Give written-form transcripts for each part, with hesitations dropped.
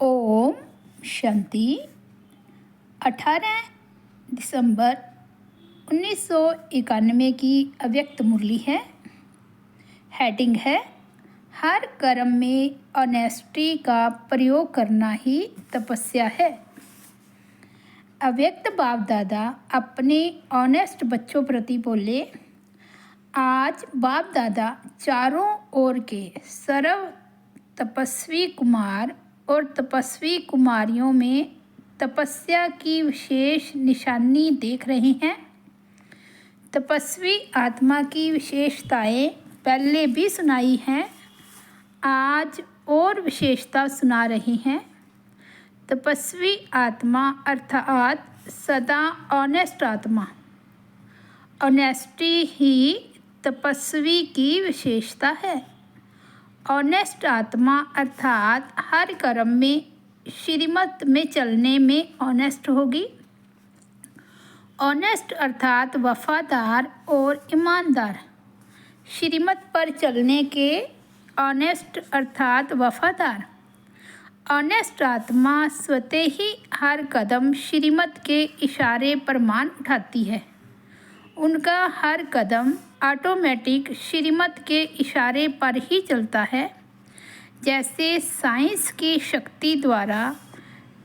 ओम शांति। 18 दिसंबर 1991 की अव्यक्त मुरली है। हेडिंग है हर कर्म में ऑनेस्टी का प्रयोग करना ही तपस्या है। अव्यक्त बाप दादा अपने ऑनेस्ट बच्चों प्रति बोले, आज बाप दादा चारों ओर के सर्व तपस्वी कुमार और तपस्वी कुमारियों में तपस्या की विशेष निशानी देख रहे हैं। तपस्वी आत्मा की विशेषताएं पहले भी सुनाई हैं, आज और विशेषता सुना रही हैं। तपस्वी आत्मा अर्थात सदा ऑनेस्ट आत्मा। ऑनेस्टी ही तपस्वी की विशेषता है। ऑनेस्ट आत्मा अर्थात हर कर्म में श्रीमत में चलने में ऑनेस्ट होगी। ऑनेस्ट अर्थात वफादार और ईमानदार। श्रीमत पर चलने के ऑनेस्ट अर्थात वफादार। ऑनेस्ट आत्मा स्वतः ही हर कदम श्रीमत के इशारे पर मान उठाती है। उनका हर कदम ऑटोमेटिक श्रीमत के इशारे पर ही चलता है। जैसे साइंस की शक्ति द्वारा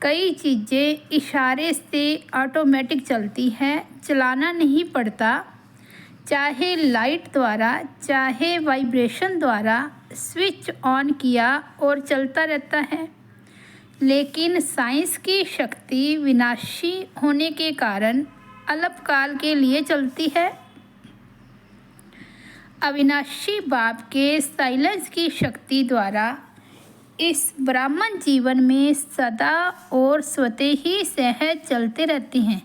कई चीज़ें इशारे से ऑटोमेटिक चलती हैं, चलाना नहीं पड़ता। चाहे लाइट द्वारा चाहे वाइब्रेशन द्वारा स्विच ऑन किया और चलता रहता है। लेकिन साइंस की शक्ति विनाशी होने के कारण अल्पकाल के लिए चलती है। अविनाशी बाप के साइलेंस की शक्ति द्वारा इस ब्राह्मण जीवन में सदा और स्वतः ही सहज चलते रहते हैं।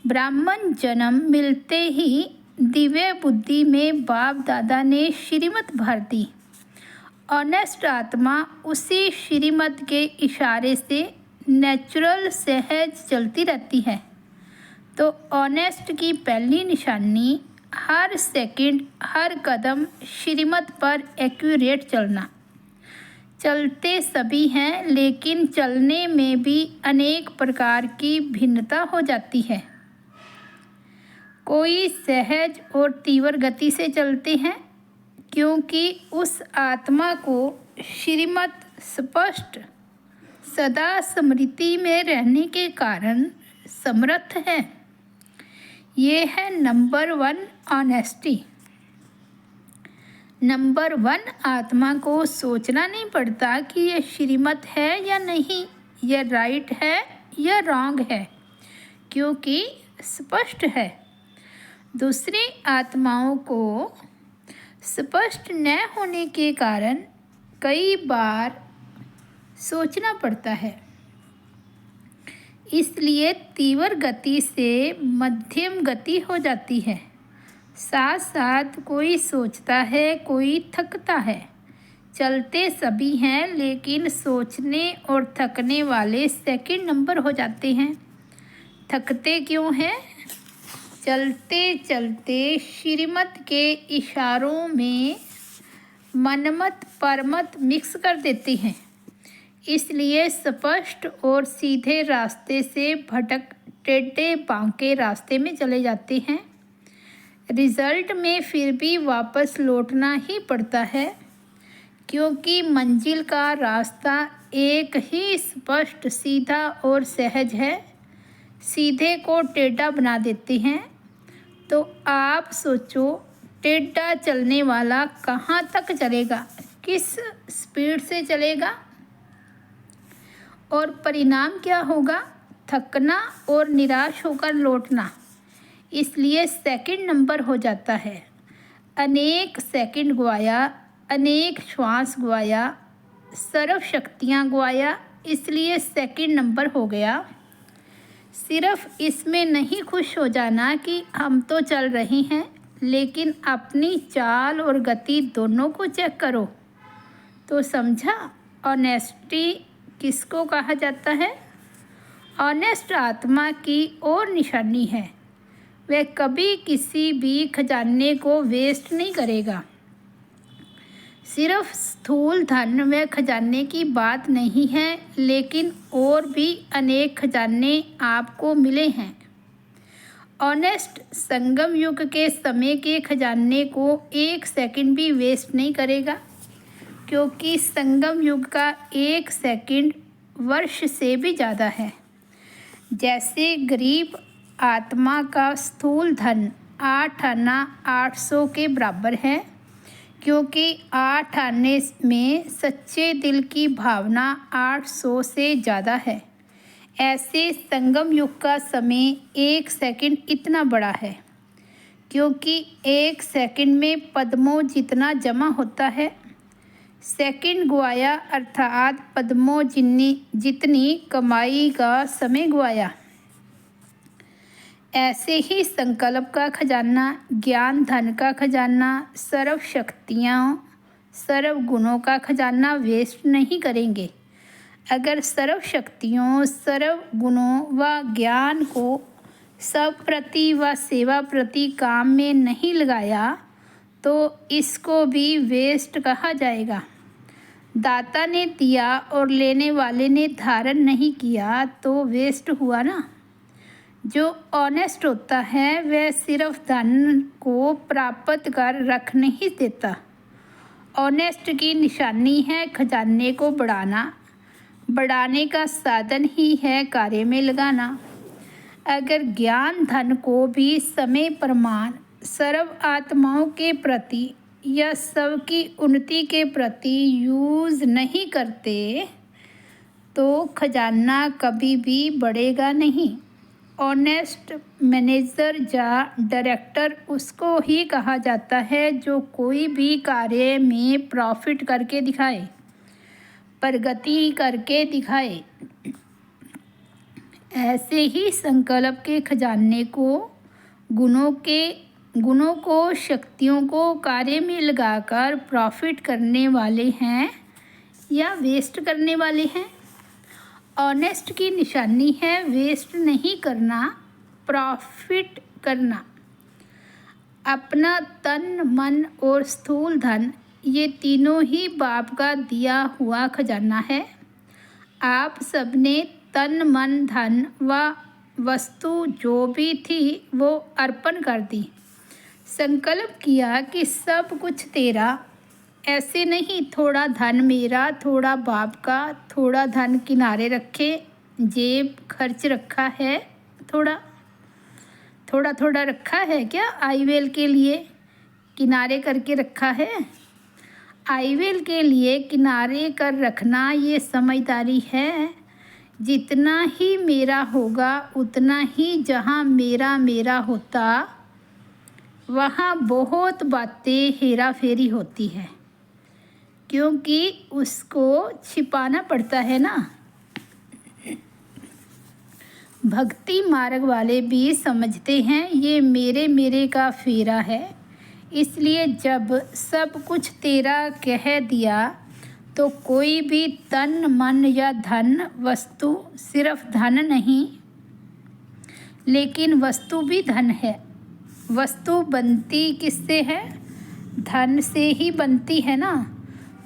ब्राह्मण जन्म मिलते ही दिव्य बुद्धि में बाप दादा ने श्रीमत भर दी। ऑनेस्ट आत्मा उसी श्रीमत के इशारे से नेचुरल सहज चलती रहती है। तो ऑनेस्ट की पहली निशानी हर सेकंड हर कदम श्रीमत पर एक्यूरेट चलना। चलते सभी हैं, लेकिन चलने में भी अनेक प्रकार की भिन्नता हो जाती है। कोई सहज और तीव्र गति से चलते हैं, क्योंकि उस आत्मा को श्रीमत स्पष्ट सदा स्मृति में रहने के कारण समर्थ है। ये है नंबर 1 ऑनेस्टी। नंबर 1 आत्मा को सोचना नहीं पड़ता कि यह श्रीमत है या नहीं, यह राइट है या रॉन्ग है, क्योंकि स्पष्ट है। दूसरी आत्माओं को स्पष्ट न होने के कारण कई बार सोचना पड़ता है। इसलिए तीव्र गति से मध्यम गति हो जाती है। साथ साथ कोई सोचता है, कोई थकता है। चलते सभी हैं, लेकिन सोचने और थकने वाले सेकंड नंबर हो जाते हैं। थकते क्यों हैं? चलते चलते श्रीमत के इशारों में मनमत परमत मिक्स कर देते हैं। इसलिए स्पष्ट और सीधे रास्ते से भटक टेढ़े बांके रास्ते में चले जाते हैं। रिजल्ट में फिर भी वापस लौटना ही पड़ता है, क्योंकि मंजिल का रास्ता एक ही स्पष्ट सीधा और सहज है। सीधे को टेढ़ा बना देते हैं। तो आप सोचो, टेढ़ा चलने वाला कहाँ तक चलेगा, किस स्पीड से चलेगा, और परिणाम क्या होगा? थकना और निराश होकर लौटना। इसलिए सेकंड नंबर हो जाता है। अनेक सेकंड गवाया, अनेक श्वास गवाया, सर्व शक्तियाँ गवाया, इसलिए सेकंड नंबर हो गया। सिर्फ इसमें नहीं खुश हो जाना कि हम तो चल रहे हैं, लेकिन अपनी चाल और गति दोनों को चेक करो तो समझा ऑनेस्टी किसको कहा जाता है। ऑनेस्ट आत्मा की और निशानी है, वह कभी किसी भी खजाने को वेस्ट नहीं करेगा। सिर्फ स्थूल धन व खजाने की बात नहीं है, लेकिन और भी अनेक खजाने आपको मिले हैं। ऑनेस्ट संगम युग के समय के खजाने को 1 सेकंड भी वेस्ट नहीं करेगा, क्योंकि संगम युग का 1 सेकंड वर्ष से भी ज़्यादा है। जैसे गरीब आत्मा का स्थूल धन 8 आना 800 के बराबर है, क्योंकि 8 आने में सच्चे दिल की भावना 800 से ज़्यादा है। ऐसे संगम युग का समय 1 सेकंड इतना बड़ा है, क्योंकि 1 सेकंड में पद्मों जितना जमा होता है। सेकंड गुआया अर्थात पद्मों जितनी कमाई का समय गुआया। ऐसे ही संकल्प का खजाना, ज्ञान धन का खजाना, सर्व शक्तियों सर्व गुणों का खजाना वेस्ट नहीं करेंगे। अगर सर्व शक्तियों सर्व गुणों व ज्ञान को सब प्रति व सेवा प्रति काम में नहीं लगाया तो इसको भी वेस्ट कहा जाएगा। दाता ने दिया और लेने वाले ने धारण नहीं किया तो वेस्ट हुआ ना। जो ऑनेस्ट होता है वह सिर्फ धन को प्राप्त कर रख नहीं देता। ऑनेस्ट की निशानी है खजाने को बढ़ाने का साधन ही है कार्य में लगाना। अगर ज्ञान धन को भी समय प्रमाण सर्व आत्माओं के प्रति या सबकी उन्नति के प्रति यूज़ नहीं करते तो खजाना कभी भी बढ़ेगा नहीं। ऑनेस्ट मैनेजर या डायरेक्टर उसको ही कहा जाता है जो कोई भी कार्य में प्रॉफिट करके दिखाए, प्रगति करके दिखाए। ऐसे ही संकल्प के खजाने को गुणों को शक्तियों को कार्य में लगाकर प्रॉफिट करने वाले हैं या वेस्ट करने वाले हैं। ऑनेस्ट की निशानी है वेस्ट नहीं करना, प्रॉफिट करना। अपना तन मन और स्थूल धन ये तीनों ही बाप का दिया हुआ खजाना है। आप सबने तन मन धन व वस्तु जो भी थी वो अर्पण कर दी। संकल्प किया कि सब कुछ तेरा। ऐसे नहीं थोड़ा धन मेरा, थोड़ा बाप का, थोड़ा धन किनारे रखे, जेब खर्च रखा है, थोड़ा रखा है क्या आईवेल के लिए किनारे करके रखा है। आईवेल के लिए किनारे कर रखना ये समझदारी है। जितना ही मेरा होगा उतना ही जहाँ मेरा होता वहाँ बहुत बातें हेरा फेरी होती है, क्योंकि उसको छिपाना पड़ता है ना। भक्ति मार्ग वाले भी समझते हैं ये मेरे का फेरा है, इसलिए जब सब कुछ तेरा कह दिया तो कोई भी तन मन या धन वस्तु, सिर्फ धन नहीं लेकिन वस्तु भी धन है। वस्तु बनती किससे है? धन से ही बनती है ना।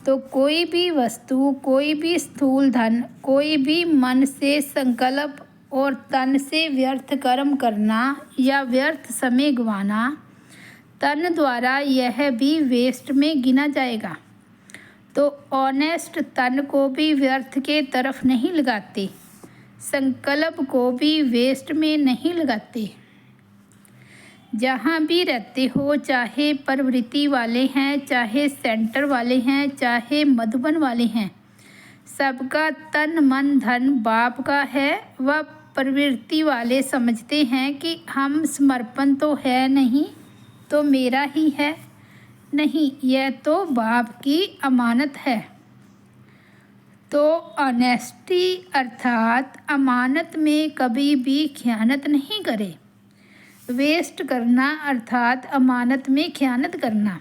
तो कोई भी वस्तु, कोई भी स्थूल धन, कोई भी मन से संकल्प और तन से व्यर्थ कर्म करना या व्यर्थ समय गंवाना, तन द्वारा यह भी वेस्ट में गिना जाएगा। तो ऑनेस्ट तन को भी व्यर्थ के तरफ नहीं लगाते, संकल्प को भी वेस्ट में नहीं लगाते। जहाँ भी रहते हो, चाहे प्रवृत्ति वाले हैं, चाहे सेंटर वाले हैं, चाहे मधुबन वाले हैं, सबका तन मन धन बाप का है। वह प्रवृत्ति वाले समझते हैं कि हम समर्पण तो है नहीं तो मेरा ही है। नहीं, यह तो बाप की अमानत है। तो ऑनेस्टी अर्थात अमानत में कभी भी खयानत नहीं करे। वेस्ट करना अर्थात अमानत में खयानत करना।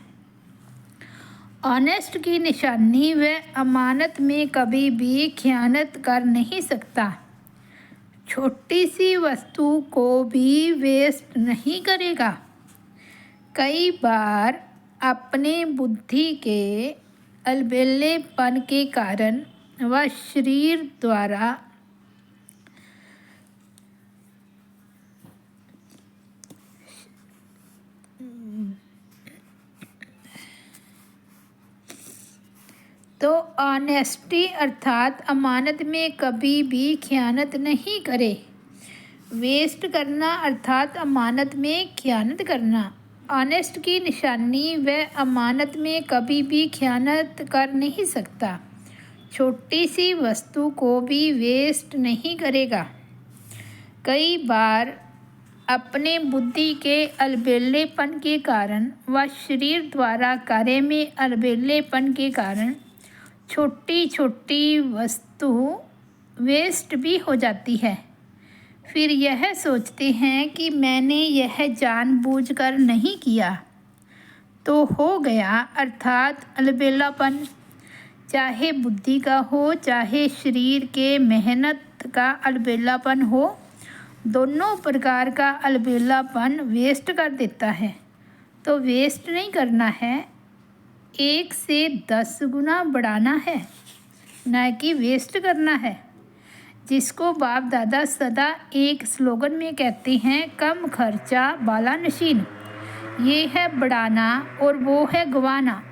ऑनेस्ट की निशानी वह अमानत में कभी भी खयानत कर नहीं सकता। छोटी सी वस्तु को भी वेस्ट नहीं करेगा। कई बार अपने बुद्धि के अलबेलेपन के कारण व शरीर द्वारा तो ऑनेस्टी अर्थात अमानत में कभी भी खयानत नहीं करे। वेस्ट करना अर्थात अमानत में खयानत करना। ऑनेस्ट की निशानी वह अमानत में कभी भी खयानत कर नहीं सकता। छोटी सी वस्तु को भी वेस्ट नहीं करेगा। कई बार अपने बुद्धि के अलबेलेपन के कारण व शरीर द्वारा कार्य में अलबेलेपन के कारण छोटी छोटी वस्तु वेस्ट भी हो जाती है। फिर यह सोचते हैं कि मैंने यह जानबूझकर नहीं किया तो हो गया, अर्थात अलबेलापन चाहे बुद्धि का हो चाहे शरीर के मेहनत का अलबेलापन हो, दोनों प्रकार का अलबेलापन वेस्ट कर देता है। तो वेस्ट नहीं करना है, 1 से 10 गुना बढ़ाना है, न कि वेस्ट करना है। जिसको बाप दादा सदा एक स्लोगन में कहते हैं, कम खर्चा बाला नशीन। ये है बढ़ाना और वो है गंवाना।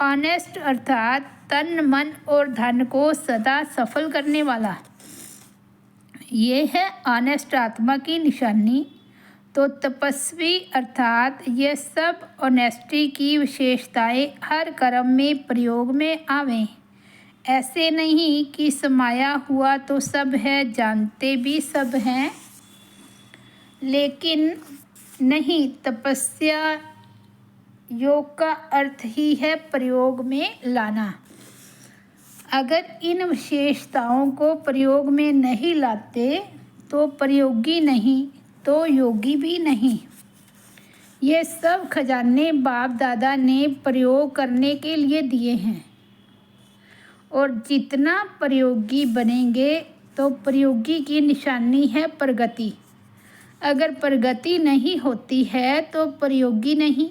ऑनेस्ट अर्थात तन मन और धन को सदा सफल करने वाला। ये है ऑनेस्ट आत्मा की निशानी। तो तपस्वी अर्थात ये सब ऑनेस्टी की विशेषताएं हर कर्म में प्रयोग में आवें। ऐसे नहीं कि समाया हुआ तो सब है, जानते भी सब हैं, लेकिन नहीं। तपस्या योग का अर्थ ही है प्रयोग में लाना। अगर इन विशेषताओं को प्रयोग में नहीं लाते तो प्रयोगी नहीं तो योगी भी नहीं। ये सब खजाने बाप दादा ने प्रयोग करने के लिए दिए हैं, और जितना प्रयोगी बनेंगे तो प्रयोगी की निशानी है प्रगति। अगर प्रगति नहीं होती है तो प्रयोगी नहीं।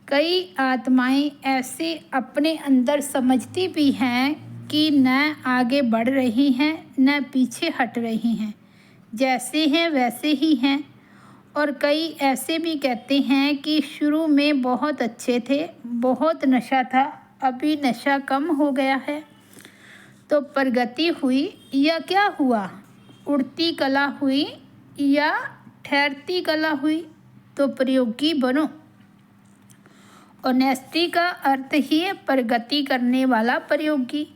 कई आत्माएं ऐसे अपने अंदर समझती भी हैं कि न आगे बढ़ रही हैं न पीछे हट रही हैं, जैसे हैं वैसे ही हैं। और कई ऐसे भी कहते हैं कि शुरू में बहुत अच्छे थे, बहुत नशा था, अभी नशा कम हो गया है। तो प्रगति हुई या क्या हुआ? उड़ती कला हुई या ठहरती कला हुई? तो प्रयोगी बनो। ऑनेस्टी का अर्थ ही है प्रगति करने वाला प्रयोगी।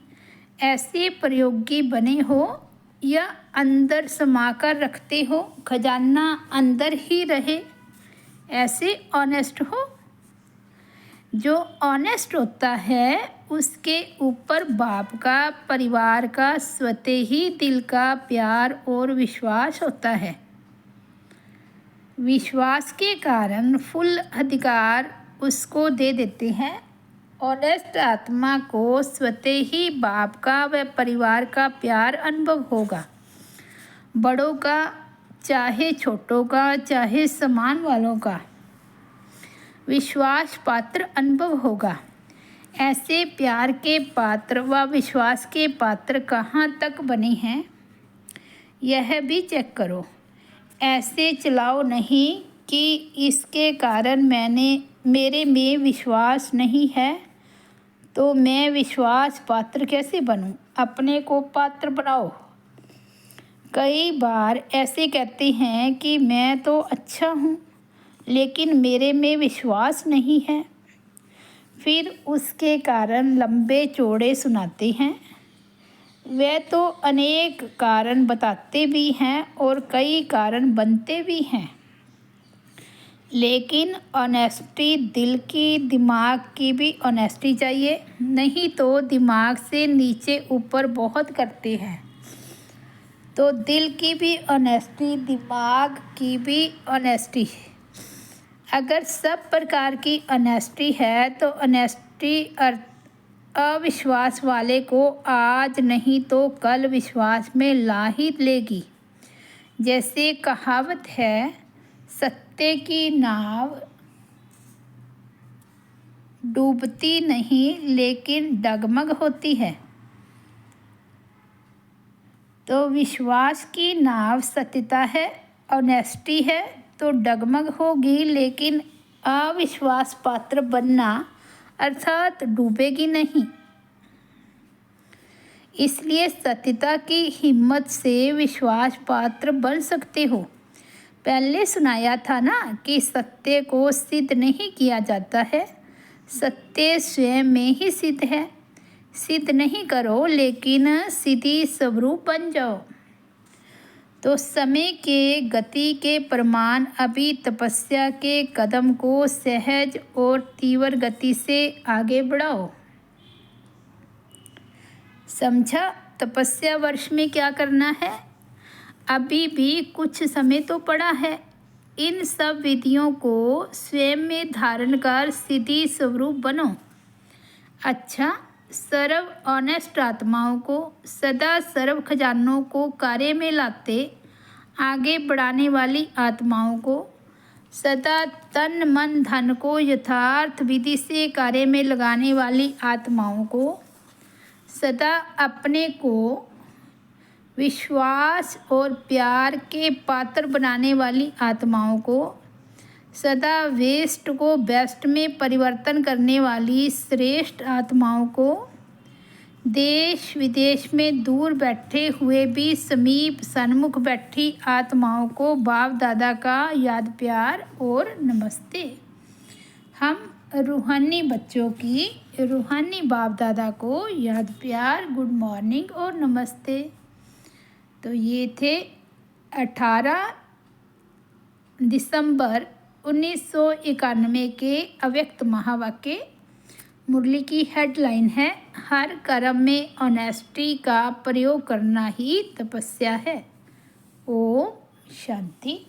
ऐसे प्रयोगी बने हो या अंदर समाकर रखते हो, खजाना अंदर ही रहे, ऐसे ऑनेस्ट हो। जो ऑनेस्ट होता है उसके ऊपर बाप का, परिवार का, स्वतः ही दिल का प्यार और विश्वास होता है। विश्वास के कारण फुल अधिकार उसको दे देते हैं। ऑनेस्ट आत्मा को स्वतः ही बाप का व परिवार का प्यार अनुभव होगा। बड़ों का चाहे छोटों का चाहे समान वालों का विश्वास पात्र अनुभव होगा। ऐसे प्यार के पात्र व विश्वास के पात्र कहाँ तक बने हैं, यह भी चेक करो। ऐसे चलाओ नहीं कि इसके कारण मेरे में विश्वास नहीं है तो मैं विश्वास पात्र कैसे बनूं? अपने को पात्र बनाओ। कई बार ऐसे कहते हैं कि मैं तो अच्छा हूँ लेकिन मेरे में विश्वास नहीं है। फिर उसके कारण लंबे चौड़े सुनाते हैं। वे तो अनेक कारण बताते भी हैं और कई कारण बनते भी हैं, लेकिन ऑनेस्टी दिल की, दिमाग की भी ऑनेस्टी चाहिए, नहीं तो दिमाग से नीचे ऊपर बहुत करते हैं। तो दिल की भी ऑनेस्टी, दिमाग की भी ऑनेस्टी। अगर सब प्रकार की ऑनेस्टी है तो ऑनेस्टी अविश्वास वाले को आज नहीं तो कल विश्वास में ला ही लेगी। जैसे कहावत है, सत्य की नाव डूबती नहीं लेकिन डगमग होती है। तो विश्वास की नाव सत्यता है, ऑनेस्टी है, तो डगमग होगी लेकिन अविश्वास पात्र बनना अर्थात डूबेगी नहीं। इसलिए सत्यता की हिम्मत से विश्वास पात्र बन सकते हो। पहले सुनाया था ना कि सत्य को सिद्ध नहीं किया जाता है, सत्य स्वयं में ही सिद्ध है। सिद्ध नहीं करो लेकिन सिद्धि स्वरूप बन जाओ। तो समय के गति के प्रमाण अभी तपस्या के कदम को सहज और तीव्र गति से आगे बढ़ाओ। समझा? तपस्या वर्ष में क्या करना है? अभी भी कुछ समय तो पड़ा है। इन सब विधियों को स्वयं में धारण कर सिद्धि स्वरूप बनो। अच्छा, सर्व ऑनेस्ट आत्माओं को, सदा सर्व खजानों को कार्य में लाते आगे बढ़ाने वाली आत्माओं को, सदा तन मन धन को यथार्थ विधि से कार्य में लगाने वाली आत्माओं को, सदा अपने को विश्वास और प्यार के पात्र बनाने वाली आत्माओं को, सदा वेस्ट को बेस्ट में परिवर्तन करने वाली श्रेष्ठ आत्माओं को, देश विदेश में दूर बैठे हुए भी समीप सन्मुख बैठी आत्माओं को बाप दादा का याद प्यार और नमस्ते। हम रूहानी बच्चों की रूहानी बाप दादा को याद प्यार, गुड मॉर्निंग और नमस्ते। तो ये थे 18 दिसंबर 1991 के अव्यक्त महावाक्य। मुरली की हेडलाइन है, हर कर्म में ऑनेस्टी का प्रयोग करना ही तपस्या है। ओम शांति।